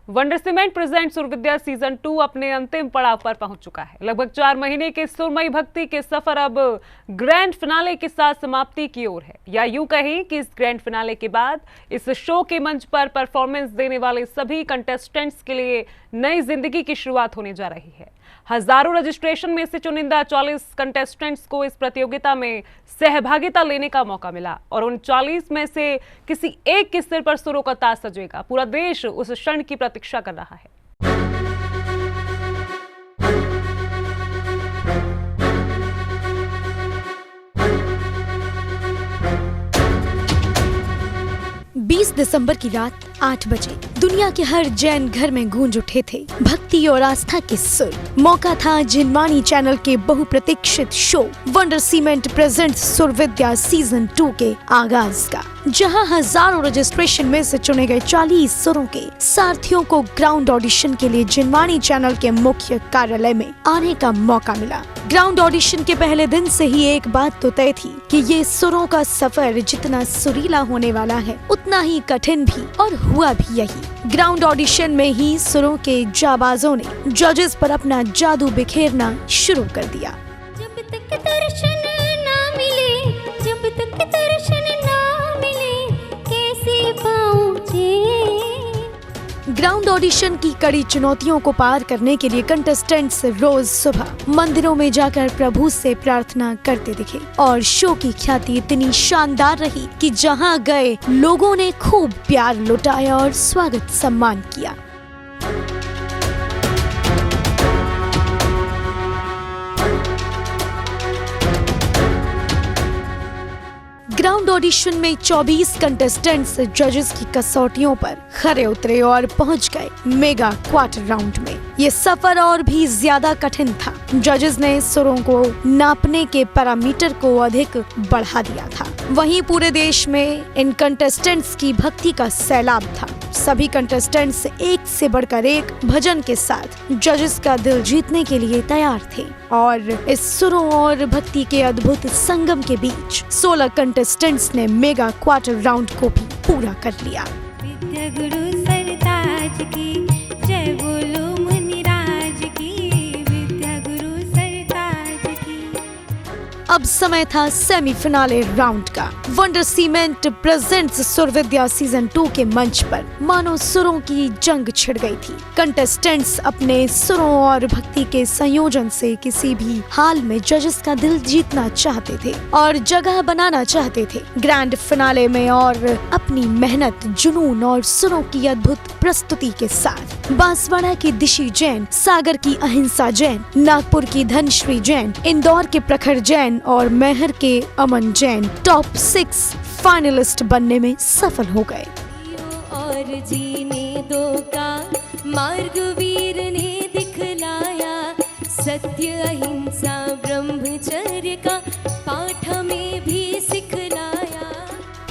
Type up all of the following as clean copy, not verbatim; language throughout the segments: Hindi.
Wonder cement present Survidya season 2 अपने अंतिम पड़ाव पर पहुंच चुका है। लगभग 4 महीने के सुरमई भक्ति के सफर अब ग्रैंड फिनाले के साथ समाप्ति की ओर है, या यूं कहें कि इस ग्रैंड फिनाले के बाद इस शो के मंच पर परफॉर्मेंस देने वाले सभी कंटेस्टेंट्स के लिए नई जिंदगी की शुरुआत होने जा रही है। हजारों रजिस्ट्रेशन में से चुनिंदा 40 कंटेस्टेंट्स को इस प्रतियोगिता में सहभागिता लेने का मौका मिला और उन 40 में से किसी एक के सिर पर सुरों का ताज सजेगा। पूरा देश उस क्षण की प्रतीक्षा कर रहा है। दिसंबर की रात 8 बजे दुनिया के हर जैन घर में गूंज उठे थे भक्ति और आस्था के सुर। मौका था जिनवाणी चैनल के बहुप्रतीक्षित show wonder cement present Survidya season 2 के आगाज का, जहां हजारों रजिस्ट्रेशन में से चुने गए 40 सुरों के सारथियों को ग्राउंड ऑडिशन के लिए जिनवाणी चैनल के मुख्य कार्यालय में आने का मौका मिला। ग्राउंड ऑडिशन के पहले दिन से ही एक बात तो तय थी कि ये सुरों का सफर जितना सुरीला होने वाला है उतना ही कठिन भी, और हुआ भी यही। ग्राउंड ऑडिशन में ही सुरों के जाबाजों ने जजेस पर अपना जादू बिखेरना शुरू कर दिया। जब तक दर्शन ना मिले, जब तक दर्शन ना मिले, कैसे पहुंचे। ग्राउंड ऑडिशन की कड़ी चुनौतियों को पार करने के लिए कंटेस्टेंट्स रोज सुबह मंदिरों में जाकर प्रभु से प्रार्थना करते दिखे और शो की ख्याति इतनी शानदार रही कि जहां गए लोगों ने खूब प्यार लुटाया और स्वागत सम्मान किया। ग्राउंड ऑडिशन में 24 कंटेस्टेंट्स जजेस की कसौटियों पर खरे उतरे और पहुंच गए मेगा क्वार्टर राउंड में। ये सफर और भी ज्यादा कठिन था। जजेस ने सुरों को नापने के पैरामीटर को अधिक बढ़ा दिया था। वहीं पूरे देश में इन कंटेस्टेंट्स की भक्ति का सैलाब था। सभी कंटेस्टेंट्स एक से बढ़कर एक भजन के साथ जजेस का दिल जीतने के लिए तैयार थे और इस सुरों और भक्ति के अद्भुत संगम के बीच 16 कंटेस्टेंट्स ने मेगा क्वार्टर राउंड को भी पूरा कर लिया। विद्या गुरु सरताज की जय बोलो मुनिराज की, विद्या गुरु सरताज की। अब समय था सेमीफिनाले राउंड का। Wonder cement presents Survidya season 2 के मंच पर मानो सुरों की जंग छिड़ गई थी। कंटेस्टेंट्स अपने सुरों और भक्ति के संयोजन से किसी भी हाल में जजेस का दिल जीतना चाहते थे और जगह बनाना चाहते थे ग्रैंड फिनाले में, और अपनी मेहनत, जुनून और सुरों की अद्भुत प्रस्तुति के साथ बांसवाड़ा की दिशी जैन, सागर की अहिंसा जैन, नागपुर की धनश्री जैन, इंदौर के प्रखर जैन और मैहर के अमन जैन टॉप 6 फाइनलिस्ट बनने में सफल हो गए। और जीने दो का मार्ग वीर ने दिखलाया, सत्य अहिंसा ब्रह्मचर्य का पाठ में भी सिखलाया।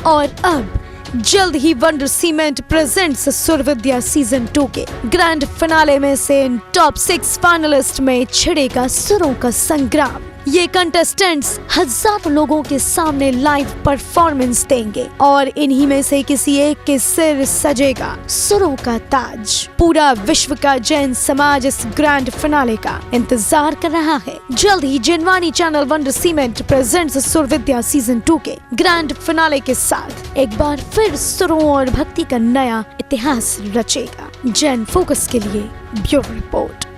और अब जल्द ही wonder cement presents Survidya season 2 के ग्रैंड फिनाले में से इन टॉप 6 फाइनलिस्ट में छिड़ेगा सुरों का संग्राम। ये कंटेस्टेंट्स हजारों लोगों के सामने लाइव परफॉर्मेंस देंगे और इन्हीं में से किसी एक के सिर सजेगा सुरों का ताज। पूरा विश्व का जैन समाज इस ग्रैंड फिनाले का इंतजार कर रहा है। जल्द ही Jinvani channel wonder cement presents Survidya season 2 के ग्रैंड फिनाले के साथ एक बार फिर सुरों और भक्ति का नया इतिहास रचेगा। जैन फोकस के लिए ब्यूरो रिपोर्ट।